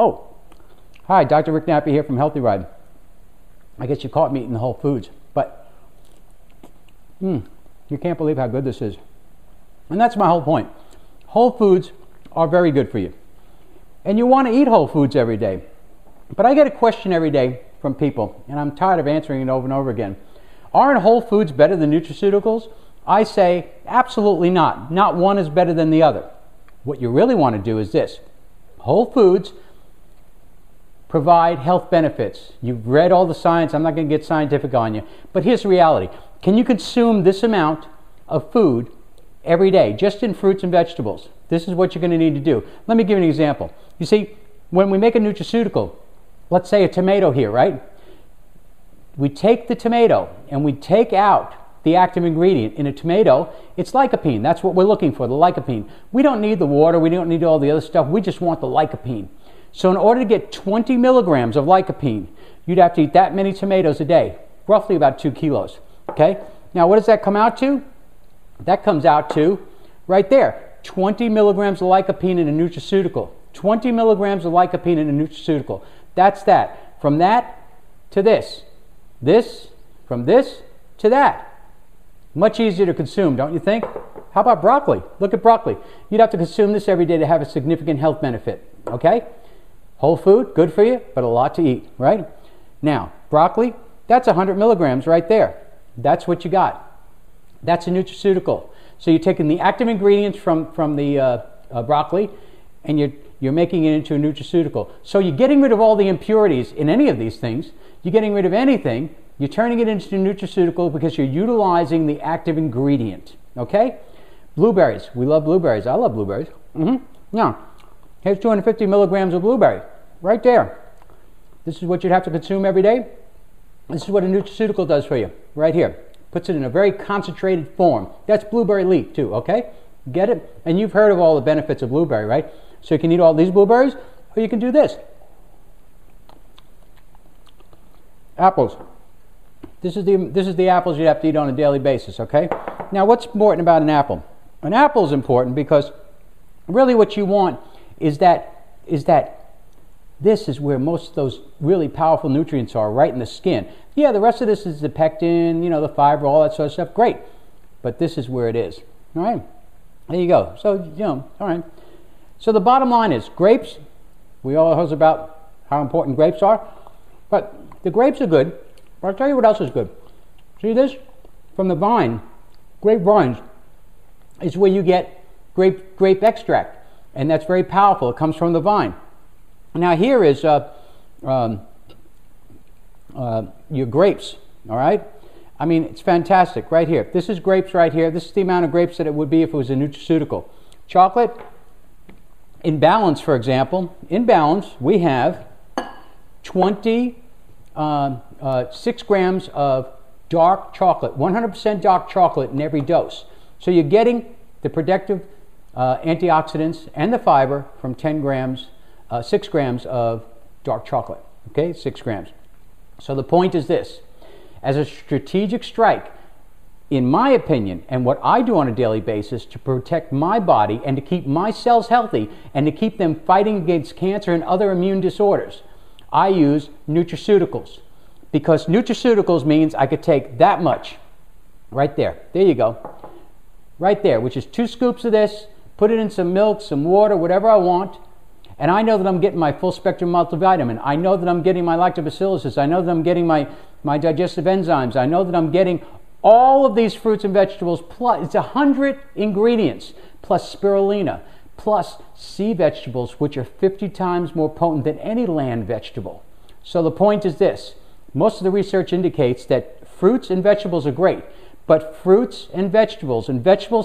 Oh, hi, Dr. Rick Nappy here from Healthy Ride. I guess you caught me eating the Whole Foods, but you can't believe how good this is. And that's my whole point. Whole foods are very good for you. And you want to eat whole foods every day. But I get a question every day from people, and I'm tired of answering it over and over again. Aren't whole foods better than nutraceuticals? I say, absolutely not. Not one is better than the other. What you really want to do is this. Whole foods provide health benefits. You've read all the science. I'm not going to get scientific on you. But here's the reality. Can you consume this amount of food every day, just in fruits and vegetables? This is what you're going to need to do. Let me give you an example. You see, when we make a nutraceutical, let's say a tomato here, right? We take the tomato and we take out the active ingredient. In a tomato, it's lycopene. That's what we're looking for, the lycopene. We don't need the water. We don't need all the other stuff. We just want the lycopene. So in order to get 20 milligrams of lycopene, you'd have to eat that many tomatoes a day, roughly about 2 kilos. Okay? Now, what does that come out to? That comes out to, right there, 20 milligrams of lycopene in a nutraceutical. 20 milligrams of lycopene in a nutraceutical. That's that. From that to this. This, from this to that. Much easier to consume, don't you think? How about broccoli? Look at broccoli. You'd have to consume this every day to have a significant health benefit. Okay? Whole food, good for you, but a lot to eat, right? Now, broccoli, that's 100 milligrams right there. That's what you got. That's a nutraceutical. So you're taking the active ingredients from the broccoli, and you're making it into a nutraceutical. So you're getting rid of all the impurities in any of these things. You're getting rid of anything. You're turning it into a nutraceutical because you're utilizing the active ingredient. Okay? Blueberries. We love blueberries. I love blueberries. Now, here's 250 milligrams of blueberry. Right there. This is what you'd have to consume every day. This is what a nutraceutical does for you. Right here. Puts it in a very concentrated form. That's blueberry leaf too, okay? Get it? And you've heard of all the benefits of blueberry, right? So you can eat all these blueberries, or you can do this. Apples. This is the apples you have to eat on a daily basis, okay? Now, what's important about an apple? An apple is important because really what you want is that this is where most of those really powerful nutrients are, right in the skin. Yeah, the rest of this is the pectin, the fiber, all that sort of stuff. Great. But this is where it is. All right? There you go. So, all right. So the bottom line is grapes. We all heard about how important grapes are. But the grapes are good. But I'll tell you what else is good. See this? From the vine, grape vines, is where you get grape extract. And that's very powerful. It comes from the vine. Now here is your grapes, all right? I mean, it's fantastic right here. This is grapes right here. This is the amount of grapes that it would be if it was a nutraceutical. Chocolate, in balance, for example, in balance, we have 6 grams of dark chocolate, 100% dark chocolate in every dose. So you're getting the protective antioxidants and the fiber from 6 grams of dark chocolate, okay, 6 grams. So the point is this, as a strategic strike, in my opinion, and what I do on a daily basis to protect my body and to keep my cells healthy and to keep them fighting against cancer and other immune disorders, I use nutraceuticals. Because nutraceuticals means I could take that much, right there, there you go, right there, which is 2 scoops of this, put it in some milk, some water, whatever I want, and I know that I'm getting my full spectrum multivitamin. I know that I'm getting my lactobacillus. I know that I'm getting my digestive enzymes. I know that I'm getting all of these fruits and vegetables, plus it's 100 ingredients, plus spirulina, plus sea vegetables, which are 50 times more potent than any land vegetable. So the point is this. Most of the research indicates that fruits and vegetables are great, but fruits and vegetables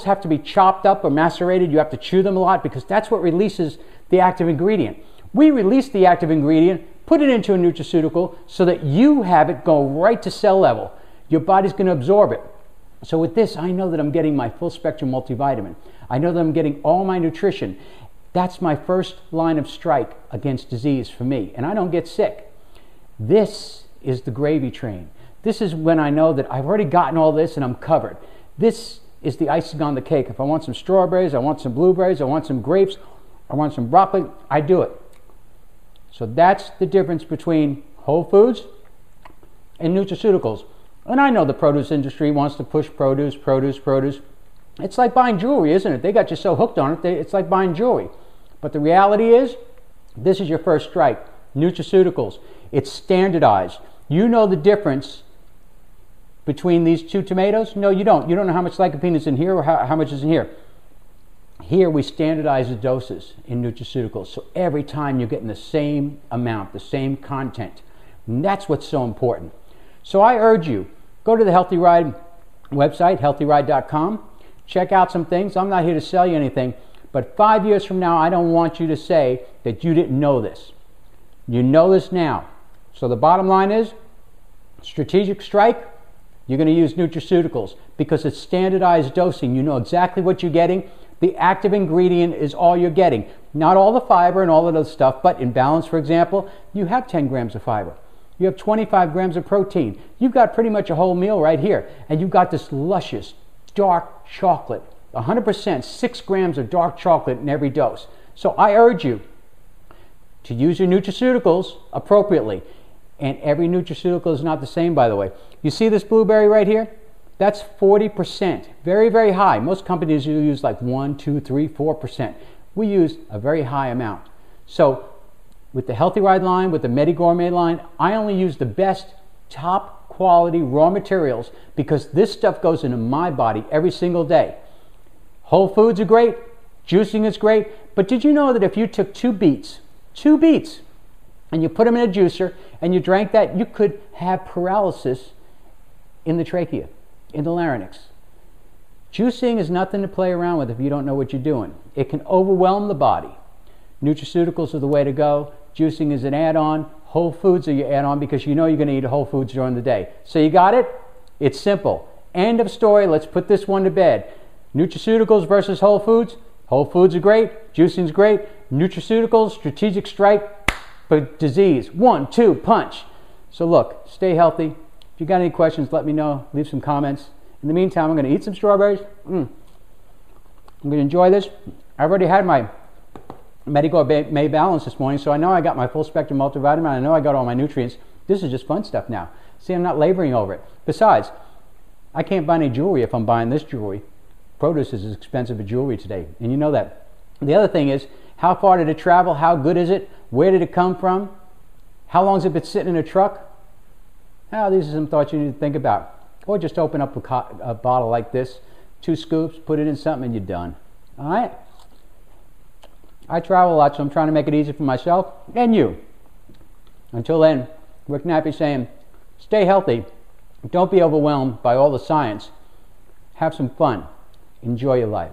have to be chopped up or macerated. You have to chew them a lot because that's what releases the active ingredient. We release the active ingredient, put it into a nutraceutical so that you have it go right to cell level. Your body's going to absorb it. So with this, I know that I'm getting my full spectrum multivitamin. I know that I'm getting all my nutrition. That's my first line of strike against disease for me, and I don't get sick. This is the gravy train. This is when I know that I've already gotten all this and I'm covered. This is the icing on the cake. If I want some strawberries, I want some blueberries, I want some grapes, I want some broccoli, I do it. So that's the difference between whole foods and nutraceuticals. And I know the produce industry wants to push produce. It's like buying jewelry, isn't it? They got you so hooked on it, it's like buying jewelry. But the reality is, this is your first strike. Nutraceuticals. It's standardized. You know the difference between these two tomatoes? No, you don't. You don't know how much lycopene is in here or how much is in here. Here we standardize the doses in nutraceuticals. So every time you're getting the same amount, the same content. And that's what's so important. So I urge you, go to the Healthy Ride website, healthyride.com. Check out some things. I'm not here to sell you anything. But 5 years from now, I don't want you to say that you didn't know this. You know this now. So the bottom line is, strategic strike, you're going to use nutraceuticals because it's standardized dosing. You know exactly what you're getting. The active ingredient is all you're getting. Not all the fiber and all of those stuff, but in balance, for example, you have 10 grams of fiber. You have 25 grams of protein. You've got pretty much a whole meal right here. And you've got this luscious, dark chocolate. 100%, 6 grams of dark chocolate in every dose. So I urge you to use your nutraceuticals appropriately. And every nutraceutical is not the same, by the way. You see this blueberry right here? That's 40%. Very, very high. Most companies use like 1, 2, 3, 4%. We use a very high amount. So with the Healthy Ride line, with the MediGourmet line, I only use the best top quality raw materials because this stuff goes into my body every single day. Whole foods are great, juicing is great, but did you know that if you took two beets, and you put them in a juicer and you drank that, you could have paralysis in the trachea, in the larynx. Juicing is nothing to play around with if you don't know what you're doing. It can overwhelm the body. Nutraceuticals are the way to go. Juicing is an add-on. Whole foods are your add-on because you know you're going to eat whole foods during the day. So you got it? It's simple. End of story. Let's put this one to bed. Nutraceuticals versus whole foods. Whole foods are great. Juicing's great. Nutraceuticals, strategic strike, but disease. 1, 2, punch. So look, stay healthy. If you got any questions, let me know. Leave some comments. In the meantime, I'm going to eat some strawberries. I'm going to enjoy this. I've already had my MediGourmet Balance this morning, so I know I got my full spectrum multivitamin. I know I got all my nutrients. This is just fun stuff now. See, I'm not laboring over it. Besides, I can't buy any jewelry if I'm buying this jewelry. Produce is as expensive as jewelry today, and you know that. The other thing is, how far did it travel? How good is it? Where did it come from? How long has it been sitting in a truck? Now, these are some thoughts you need to think about. Or just open up a bottle like this, 2 scoops, put it in something, and you're done. All right? I travel a lot, so I'm trying to make it easy for myself and you. Until then, Rick Nappy saying, stay healthy. Don't be overwhelmed by all the science. Have some fun. Enjoy your life.